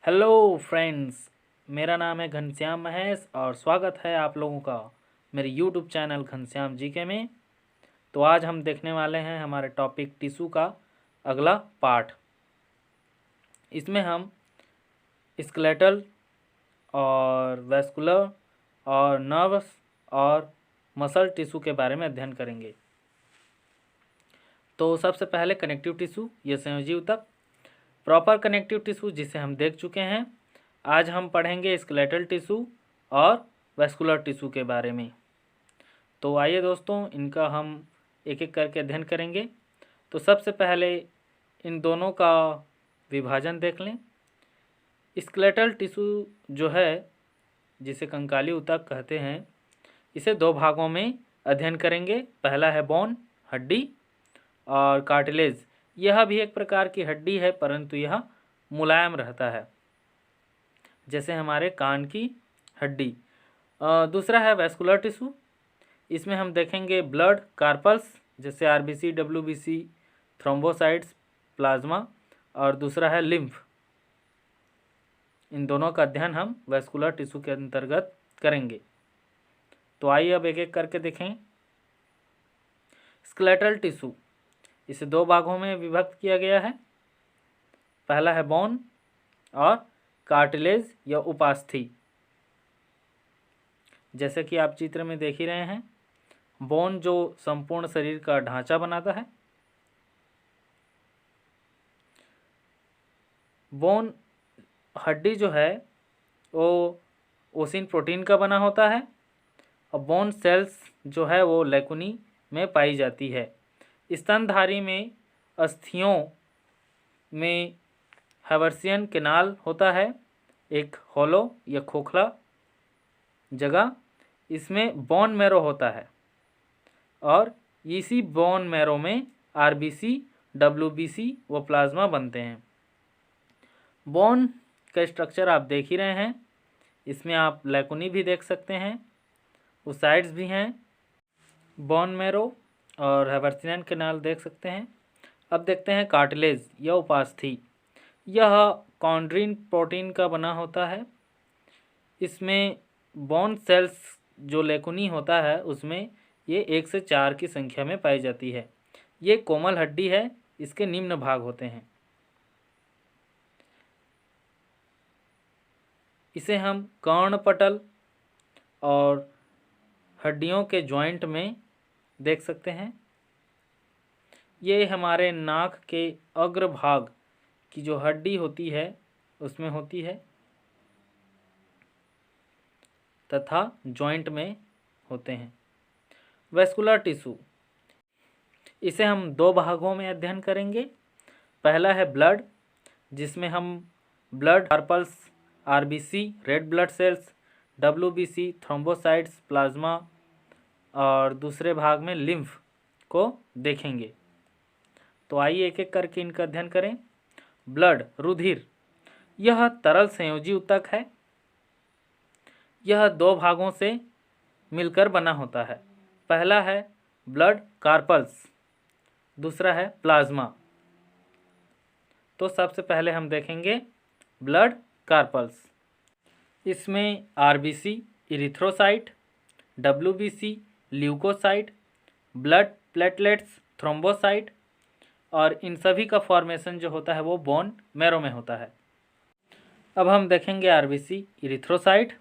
Hello friends, मेरा नाम है घनश्याम महेश और स्वागत है आप लोगों का मेरे यूट्यूब चैनल घनश्याम जीके में। तो आज हम देखने वाले हैं हमारे टॉपिक टिश्यू का अगला पार्ट। इसमें हम स्केलेटल और वैस्कुलर और नर्व्स और मसल टिश्यू के बारे में अध्ययन करेंगे। तो सबसे पहले कनेक्टिव टिश्यू, ये संयोजी ऊतक। प्रॉपर कनेक्टिव टिश्यू जिसे हम देख चुके हैं। आज हम पढ़ेंगे स्केलेटल टिश्यू और वैस्कुलर टिश्यू के बारे में। तो आइए दोस्तों, इनका हम एक एक करके अध्ययन करेंगे। तो सबसे पहले इन दोनों का विभाजन देख लें। स्केलेटल टिश्यू जो है, जिसे कंकाली ऊतक कहते हैं, इसे दो भागों में अध्ययन करेंगे। पहला है बोन, हड्डी, और कार्टिलेज। यह भी एक प्रकार की हड्डी है, परंतु यह मुलायम रहता है, जैसे हमारे कान की हड्डी। दूसरा है वैस्कुलर टिश्यू। इसमें हम देखेंगे ब्लड, कार्पल्स, जैसे आरबीसी, डब्ल्यूबीसी, थ्रोम्बोसाइट्स, प्लाज्मा, और दूसरा है लिम्फ। इन दोनों का अध्ययन हम वैस्कुलर टिश्यू के अंतर्गत करेंगे। तो आइए अब एक एक करके देखें। स्केलेटल टिश्यू, इसे दो भागों में विभक्त किया गया है। पहला है बोन और कार्टिलेज या उपास्थि। जैसे कि आप चित्र में देख ही रहे हैं, बोन जो संपूर्ण शरीर का ढांचा बनाता है। बोन हड्डी जो है वो ओसिन प्रोटीन का बना होता है, और बोन सेल्स जो है वो लेकुनी में पाई जाती है। स्तनधारी में अस्थियों में हैवर्सियन केनाल होता है, एक हॉलो या खोखला जगह। इसमें बोन मैरो होता है, और इसी बोन मैरो में आरबीसी, डब्ल्यूबीसी व प्लाज्मा बनते हैं। बोन का स्ट्रक्चर आप देख ही रहे हैं। इसमें आप लेकुनी भी देख सकते हैं, ओसाइड्स भी हैं, बोन मैरो और हैवर्सियन केनाल देख सकते हैं। अब देखते हैं कार्टिलेज या उपास्थि। यह कॉन्ड्रिन प्रोटीन का बना होता है। इसमें बोन सेल्स जो लेकुनी होता है उसमें ये 1 से 4 की संख्या में पाई जाती है। ये कोमल हड्डी है। इसके निम्न भाग होते हैं। इसे हम कर्णपटल और हड्डियों के जॉइंट में देख सकते हैं। ये हमारे नाक के अग्रभाग की जो हड्डी होती है उसमें होती है, तथा जॉइंट में होते हैं। वैस्कुलर टिश्यू, इसे हम दो भागों में अध्ययन करेंगे। पहला है ब्लड, जिसमें हम blood carpals, RBC, red blood cells, WBC, thrombocytes, plasma, और दूसरे भाग में लिम्फ को देखेंगे। तो आइए एक एक करके इनका अध्ययन करें। ब्लड, रुधिर, यह तरल संयोजी ऊतक है। यह दो भागों से मिलकर बना होता है। पहला है ब्लड कार्पल्स, दूसरा है प्लाज्मा। तो सबसे पहले हम देखेंगे ब्लड कार्पल्स। इसमें RBC, erythrocyte, WBC, leucocyte, blood platelets, thrombocyte, और इन सभी का फॉर्मेशन जो होता है वो बोन मैरो में होता है। अब हम देखेंगे आरबीसी, इरिथ्रोसाइट।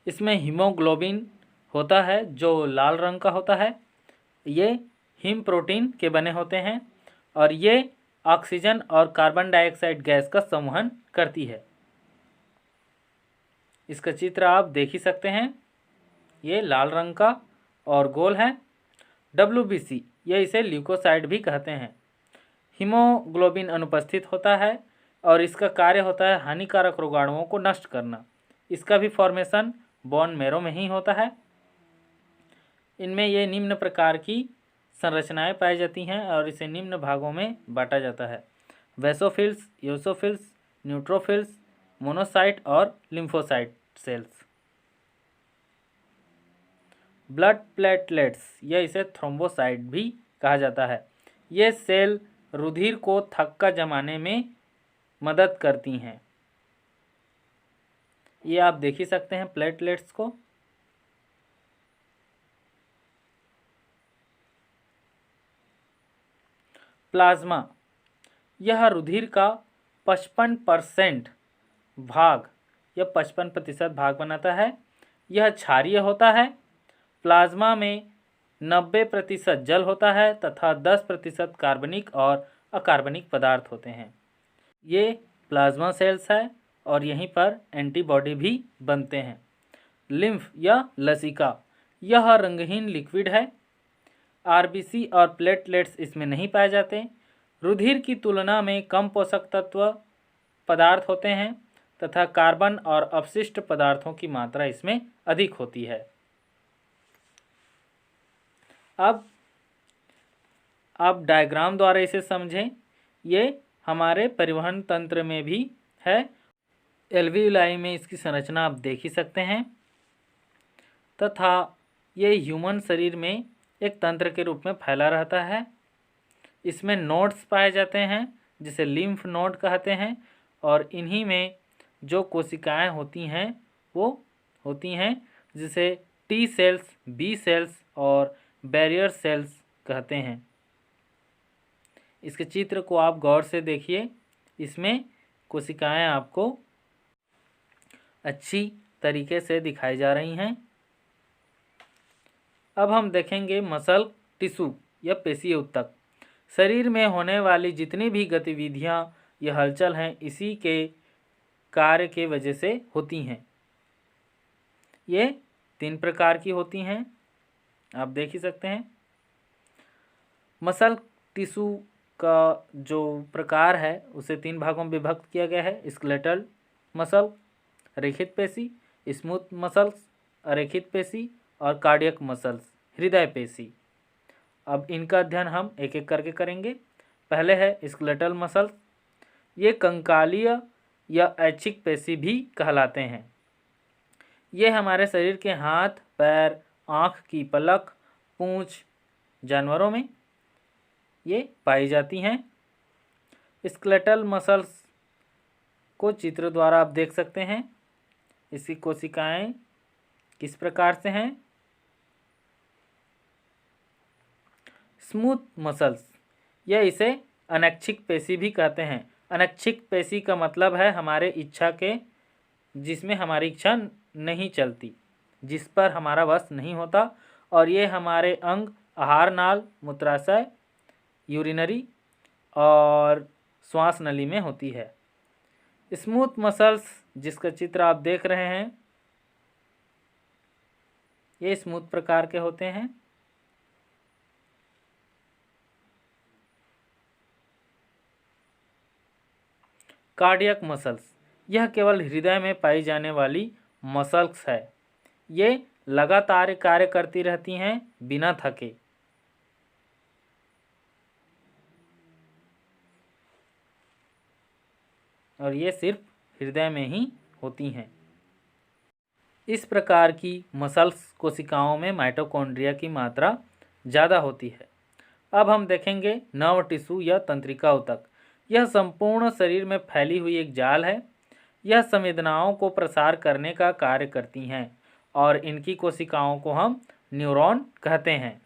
इसमें हीमोग्लोबिन होता है जो लाल रंग का होता है। ये हीम प्रोटीन के बने होते हैं, और ये ऑक्सीजन और कार्बन डाइऑक्साइड गैस का संवहन करती है। इसका चित्र आप देख ही सकते हैं। ये लाल रंग का और गोल है। डब्ल्यूबीसी, ये इसे ल्यूकोसाइड भी कहते हैं। हीमोग्लोबिन अनुपस्थित होता है, और इसका कार्य होता है हानिकारक रोगाणुओं को नष्ट करना। इसका भी फॉर्मेशन बोन मैरो में ही होता है। इनमें ये निम्न प्रकार की संरचनाएं पाई जाती हैं, और इसे निम्न भागों में बांटा जाता है: वेसोफिल्स, यूसोफिल्स, न्यूट्रोफिल्स, मोनोसाइट और लिम्फोसाइट सेल्स। ब्लड प्लेटलेट्स, यह इसे थ्रोम्बोसाइट भी कहा जाता है। ये सेल रुधिर को थक्का जमाने में मदद करती हैं। ये आप देख ही सकते हैं प्लेटलेट्स को। प्लाज्मा, यह रुधिर का 55% भाग या 55% भाग बनाता है। यह क्षारीय होता है। प्लाज्मा में 90% जल होता है तथा 10% कार्बनिक और अकार्बनिक पदार्थ होते हैं। ये प्लाज्मा सेल्स है और यहीं पर एंटीबॉडी भी बनते हैं। लिम्फ या लसिका, यह रंगहीन लिक्विड है। आरबीसी और प्लेटलेट्स इसमें नहीं पाए जाते। रुधिर की तुलना में कम पोषक तत्व पदार्थ होते हैं तथा कार्बन और अपशिष्ट पदार्थों की मात्रा इसमें अधिक होती है। अब आप डायग्राम द्वारा इसे समझें। ये हमारे परिवहन तंत्र में भी है। एल्वियोलाई में इसकी संरचना आप देख ही सकते हैं तथा ये ह्यूमन शरीर में एक तंत्र के रूप में फैला रहता है। इसमें नोड्स पाए जाते हैं जिसे लिम्फ नोड कहते हैं और इन्हीं में जो कोशिकाएं होती हैं वो होती हैं जिसे टी सेल्स, बी सेल्स और बैरियर सेल्स कहते हैं। इसके चित्र को आप गौर से देखिए। इसमें कोशिकाएं आपको अच्छी तरीके से दिखाई जा रही हैं। अब हम देखेंगे मसल टिश्यू या पेशीय ऊतक। शरीर में होने वाली जितनी भी गतिविधियां या हलचल हैं इसी के कार्य के वजह से होती हैं। ये 3 प्रकार की होती हैं, आप देख ही सकते हैं। मसल टिश्यू का जो प्रकार है उसे 3 भागों में विभक्त किया गया है। स्केलेटल मसल, रेखित पेशी, स्मूथ मसल्स, अरेखित पेशी और कार्डियक मसल्स, हृदय पेशी। अब इनका अध्ययन हम एक एक करके करेंगे। पहले है स्केलेटल मसल्स। ये कंकालीय या ऐच्छिक पेशी भी कहलाते हैं। ये हमारे शरीर के हाथ, पैर, आँख की पलक, पूंछ जानवरों में ये पाई जाती हैं। स्केलेटल मसल्स को चित्र द्वारा आप देख सकते हैं। इसकी कोशिकाएं किस प्रकार से हैं। स्मूथ मसल्स, यह इसे अनैच्छिक पेशी भी कहते हैं। अनैच्छिक पेशी का मतलब है हमारे इच्छा के, जिसमें हमारी इच्छा नहीं चलती, जिस पर हमारा वश नहीं होता और ये हमारे अंग आहार नाल, मूत्राशय, यूरिनरी और श्वास नली में होती है। स्मूथ मसल्स जिसका चित्र आप देख रहे हैं ये स्मूथ प्रकार के होते हैं। कार्डियक मसल्स, यह केवल हृदय में पाई जाने वाली मसल्स है। ये लगातार कार्य करती रहती हैं बिना थके। और ये सिर्फ हृदय में ही होती हैं। इस प्रकार की मसल्स कोशिकाओं में माइटोकॉन्ड्रिया की मात्रा ज़्यादा होती है। अब हम देखेंगे नर्व टिश्यू या तंत्रिका ऊतक। यह संपूर्ण शरीर में फैली हुई एक जाल है। यह संवेदनाओं को प्रसार करने का कार्य करती हैं और इनकी कोशिकाओं को हम न्यूरॉन कहते हैं।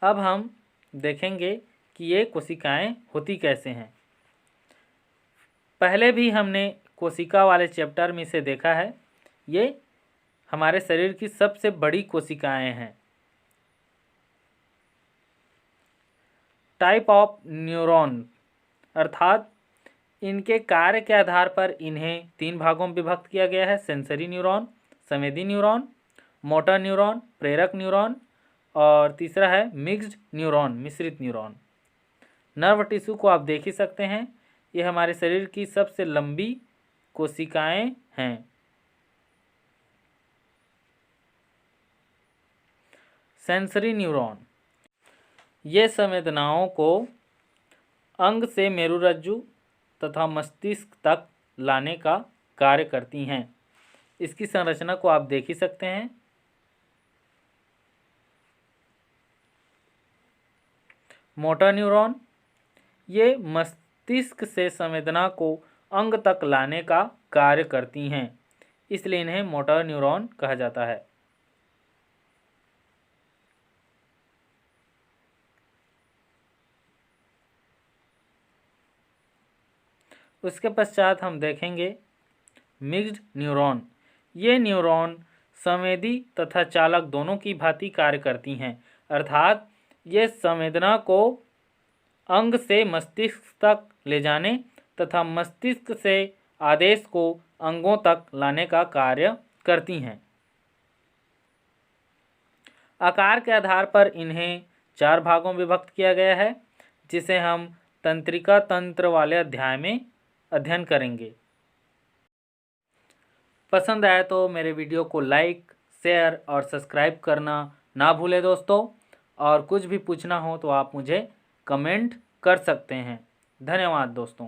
अब हम देखेंगे कि ये कोशिकाएं होती कैसे हैं। पहले भी हमने कोशिका वाले चैप्टर में इसे देखा है। ये हमारे शरीर की सबसे बड़ी कोशिकाएं हैं। टाइप ऑफ न्यूरॉन, अर्थात इनके कार्य के आधार पर इन्हें 3 भागों में विभक्त किया गया है। सेंसरी न्यूरॉन, संवेदी न्यूरॉन, मोटर न्यूरॉन, प्रेरक न्यूरॉन और तीसरा है मिक्स्ड न्यूरॉन, मिश्रित न्यूरॉन। नर्व टिश्यू को आप देख ही सकते हैं। ये हमारे शरीर की सबसे लंबी कोशिकाएं हैं। सेंसरी न्यूरॉन, ये संवेदनाओं को अंग से मेरुरज्जु तथा मस्तिष्क तक लाने का कार्य करती हैं। इसकी संरचना को आप देख ही सकते हैं। मोटर न्यूरॉन, ये मस्तिष्क से संवेदना को अंग तक लाने का कार्य करती हैं, इसलिए इन्हें मोटर न्यूरॉन कहा जाता है। उसके पश्चात हम देखेंगे मिक्स्ड न्यूरॉन। ये न्यूरॉन संवेदी तथा चालक दोनों की भांति कार्य करती हैं, अर्थात ये संवेदना को अंग से मस्तिष्क तक ले जाने तथा मस्तिष्क से आदेश को अंगों तक लाने का कार्य करती हैं। आकार के आधार पर इन्हें 4 भागों में विभक्त किया गया है, जिसे हम तंत्रिका तंत्र वाले अध्याय में अध्ययन करेंगे। पसंद आए तो मेरे वीडियो को लाइक, शेयर और सब्सक्राइब करना ना भूलें दोस्तों, और कुछ भी पूछना हो तो आप मुझे कमेंट कर सकते हैं। धन्यवाद दोस्तों।